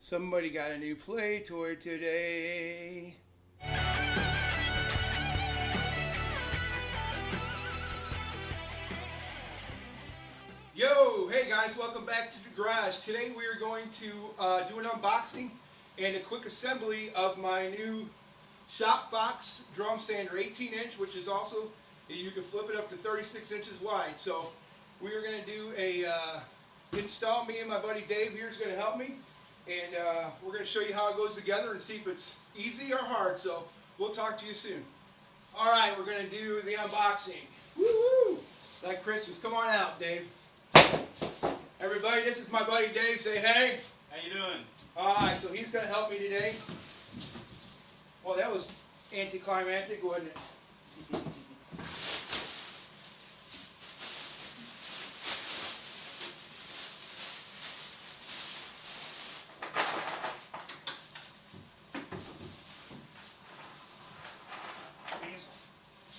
Somebody got a new play toy today. Yo, hey guys, welcome back to the garage. Today we are going to do an unboxing and a quick assembly of my new Shopbox drum sander, 18-inch, which is also, you can flip it up to 36 inches wide. So we are going to do a install. Me and my buddy Dave here is going to help me, and we're going to show you how it goes together and see if it's easy or hard. So we'll talk to you soon. All right, we're going to do the unboxing. Woo-hoo! Like Christmas. Come on out, Dave. Everybody, this is my buddy Dave. Say hey. How you doing? All right, so he's going to help me today. Well, that was anticlimactic, wasn't it?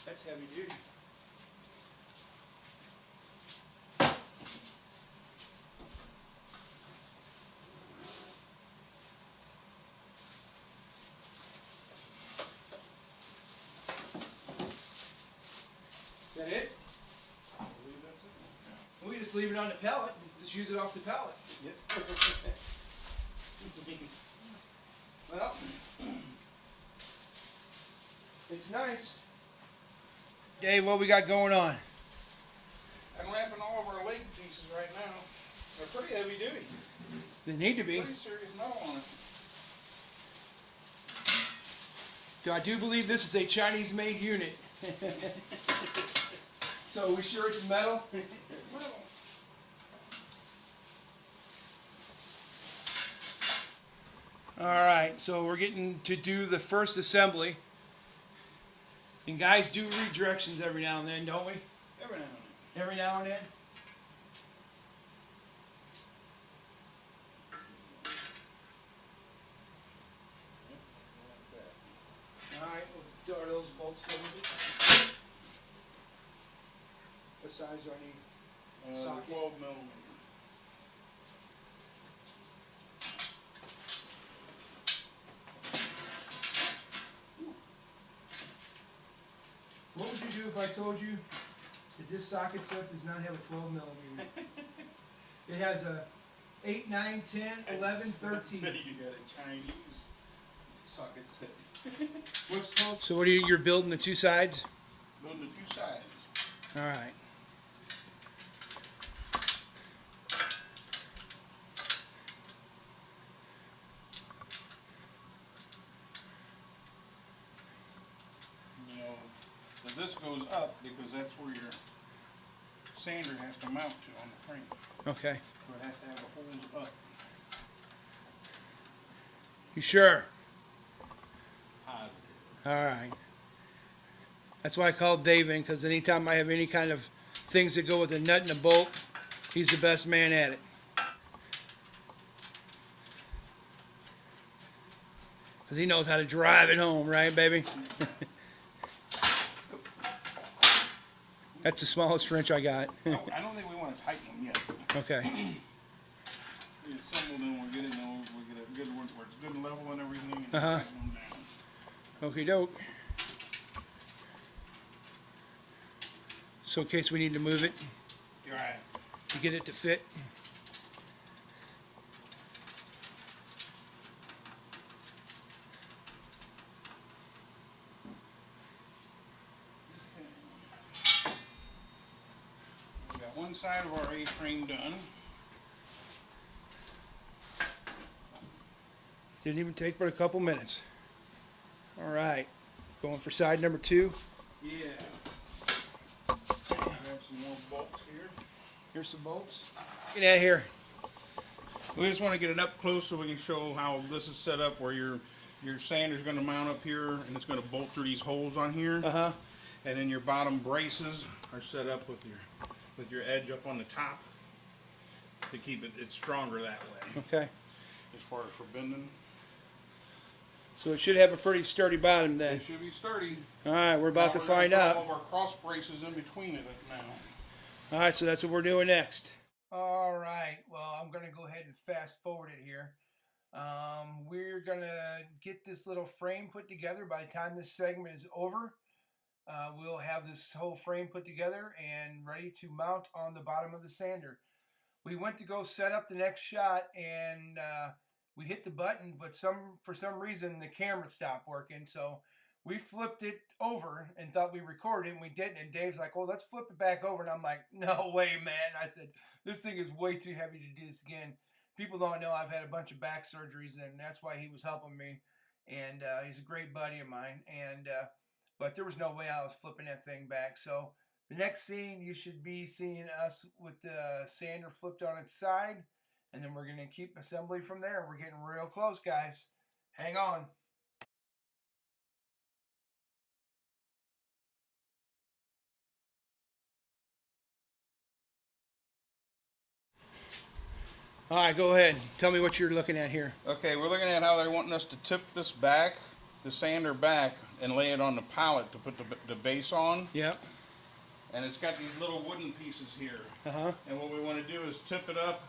That's heavy duty. Is that it? I believe that's it. We just leave it on the pallet. Just use it off the pallet. Yep. Well, it's nice. Dave, what we got going on? I'm wrapping all of our leg pieces right now. They're pretty heavy duty. They need to be. Pretty serious metal on it. I do believe this is a Chinese-made unit. So we sure it's metal? Metal. Alright, so we're getting to do the first assembly. And guys do read directions every now and then, don't we? Every now and then. Every now and then? Alright, we'll are those bolts a little bit. What size do I need? Socket? 12 millimeter. What would you do if I told you that this socket set does not have a 12 millimeter? It has a 8, 9, 10, 11, 13. You got a Chinese socket set. What's called? So what are you, you're building the two sides? Building the two sides. All right. You know, so this goes up because that's where your sander has to mount to on the frame. Okay. So it has to have the holes up. You sure? Positive. All right. That's why I called Dave in, because anytime I have any kind of things that go with a nut and a bolt, he's the best man at it. Because he knows how to drive it home, right, baby? That's the smallest wrench I got. No, I don't think we want to tighten them yet. Okay. We assemble them, we'll get it, we'll get a good one where it's good and level and everything, and Uh-huh. tighten them down. Okie doke. So in case we need to move it, You're right. to get it to fit. We got one side of our A-frame done. Didn't even take but a couple minutes. All right, going for side number 2. Yeah. Grab some more bolts here. Here's some bolts. Get out here. We just want to get it up close so we can show how this is set up, where your sander's going to mount up here and it's going to bolt through these holes on here. Uh-huh. And then your bottom braces are set up with your edge up on the top to keep it stronger that way. Okay. As far as for bending. So it should have a pretty sturdy bottom then. It should be sturdy. All right, we're about to Now we're gonna find put out. all of our cross braces in between it now. All right, so that's what we're doing next. All right, well, I'm going to go ahead and fast forward it here. We're gonna get this little frame put together. By the time this segment is over, we'll have this whole frame put together and ready to mount on the bottom of the sander. We went to go set up the next shot, and we hit the button, but for some reason the camera stopped working. So we flipped it over and thought we recorded it, and we didn't. And Dave's like, "Well, let's flip it back over." And I'm like, "No way, man!" I said, "This thing is way too heavy to do this again." People don't know I've had a bunch of back surgeries, and that's why he was helping me. And he's a great buddy of mine. And but there was no way I was flipping that thing back. So the next scene, you should be seeing us with the sander flipped on its side, and then we're going to keep assembly from there. We're getting real close, guys. Hang on. All right, go ahead. Tell me what you're looking at here. Okay, we're looking at how they're wanting us to tip this back, the sander back, and lay it on the pallet to put the base on. Yep. And it's got these little wooden pieces here. Uh-huh. And what we want to do is tip it up,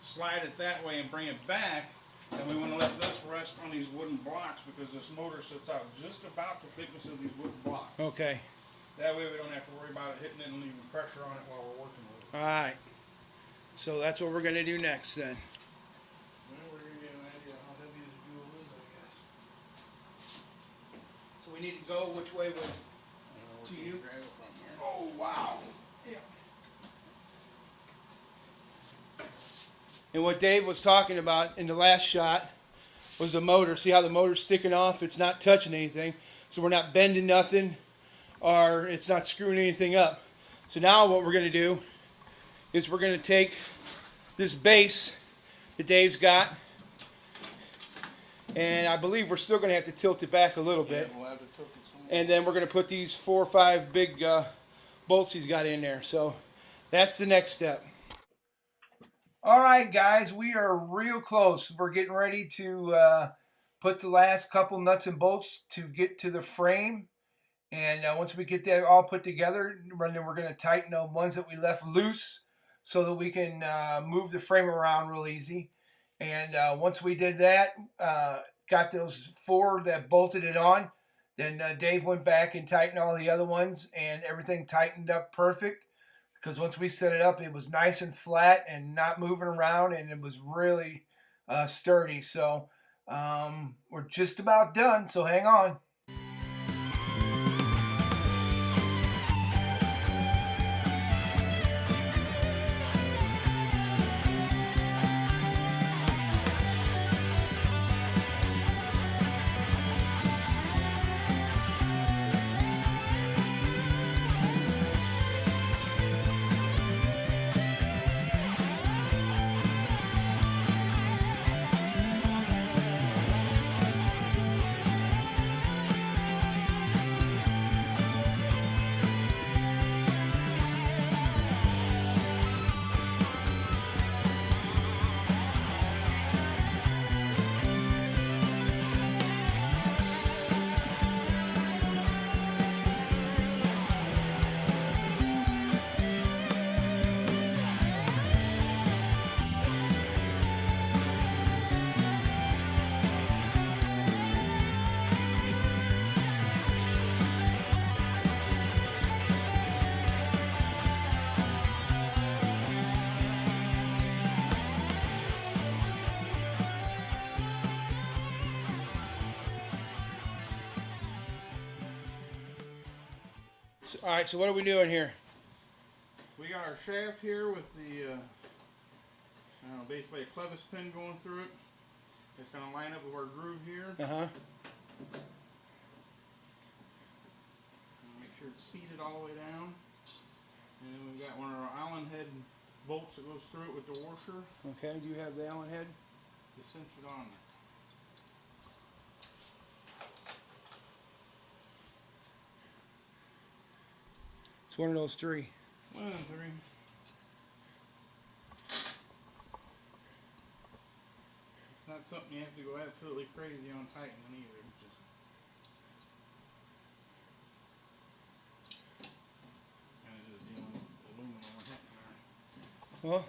slide it that way, and bring it back. And we want to let this rest on these wooden blocks because this motor sits out just about the thickness of these wooden blocks. Okay. That way we don't have to worry about it hitting it and leaving pressure on it while we're working with it. All right. So that's what we're going to do next then. Well, we're going to get an idea how heavy this jewel is, I guess. So we need to go which way with to you? Grab it from here. Oh, wow. Yeah. And what Dave was talking about in the last shot was the motor. See how the motor's sticking off? It's not touching anything. So we're not bending nothing, or it's not screwing anything up. So now what we're going to do is we're going to take this base that Dave's got, and I believe we're still going to have to tilt it back a little bit. Yeah, we'll have to tilt it some more. And then we're going to put these 4 or 5 big bolts he's got in there. So that's the next step. All right, guys, we are real close. We're getting ready to put the last couple nuts and bolts to get to the frame. And once we get that all put together, then we're going to tighten the ones that we left loose so that we can move the frame around real easy. And once we did that, got those 4 that bolted it on, then Dave went back and tightened all the other ones, and everything tightened up perfect. Because once we set it up, it was nice and flat and not moving around, and it was really sturdy. So we're just about done, so hang on. All right, so what are we doing here? We got our shaft here with the basically a clevis pin going through it. It's going to line up with our groove here. Uh-huh. Make sure it's seated all the way down. And then we've got one of our Allen head bolts that goes through it with the washer. Okay, do you have the Allen head? To cinch it on there. It's one of those 3. 1 and 3. It's not something you have to go absolutely crazy on tightening either. Just kind of just dealing with aluminum or something there. Well,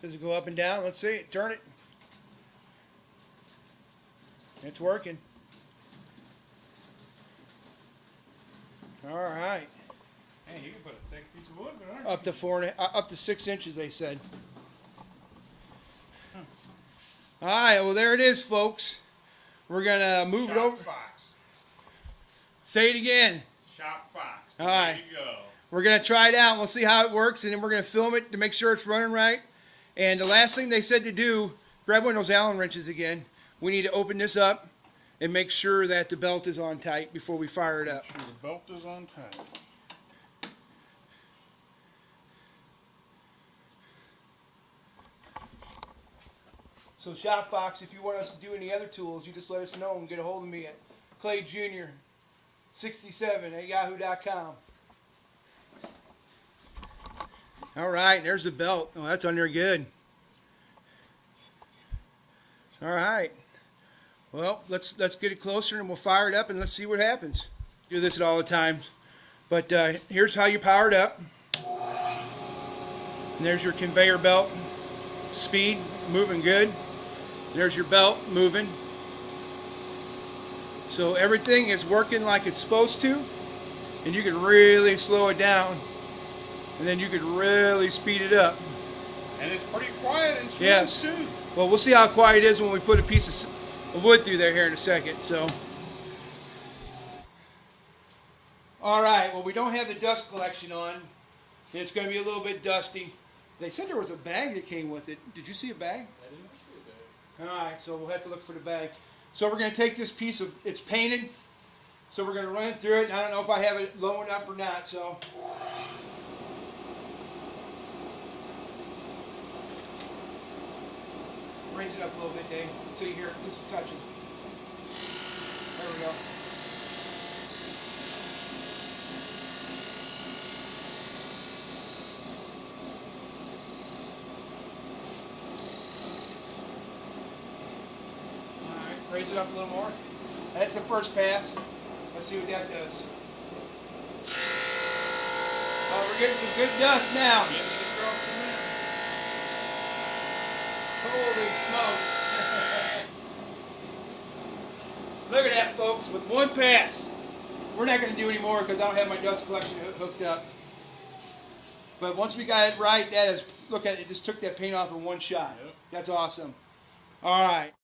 does it go up and down? Let's see it. Turn it. It's working. All right. Hey, you can put a thick piece of wood there. Up to 6 inches, they said. All right, well, there it is, folks. We're going to move it over. Shop Fox. Say it again. Shop Fox. All right. There you go. We're going to try it out. We'll see how it works, and then we're going to film it to make sure it's running right. And the last thing they said to do, grab one of those Allen wrenches again. We need to open this up and make sure that the belt is on tight before we fire it up. Make sure the belt is on tight. So Shop Fox, if you want us to do any other tools, you just let us know and get a hold of me at clayjr67@yahoo.com. All right, there's the belt. Oh, that's on there good. All right. Well, let's get it closer and we'll fire it up and let's see what happens. Do this at all the times. But here's how you power it up. And there's your conveyor belt. Speed, moving good. There's your belt moving. So everything is working like it's supposed to. And you can really slow it down. And then you could really speed it up. And it's pretty quiet and smooth, yes. too. Well, we'll see how quiet it is when we put a piece of wood through there here in a second. So, all right. Well, we don't have the dust collection on. It's going to be a little bit dusty. They said there was a bag that came with it. Did you see a bag? I didn't see a bag. All right. So we'll have to look for the bag. So we're going to take this piece of, it's painted. So we're going to run it through it. And I don't know if I have it low enough or not. So. Raise it up a little bit, Dave, until you hear it just touching. There we go. All right, raise it up a little more. That's the first pass. Let's see what that does. Oh, we're getting some good dust now. Holy smokes. Look at that, folks, with one pass. We're not going to do any more because I don't have my dust collection hooked up. But once we got it right, that is, look at it, just took that paint off in one shot. Yep. That's awesome. All right.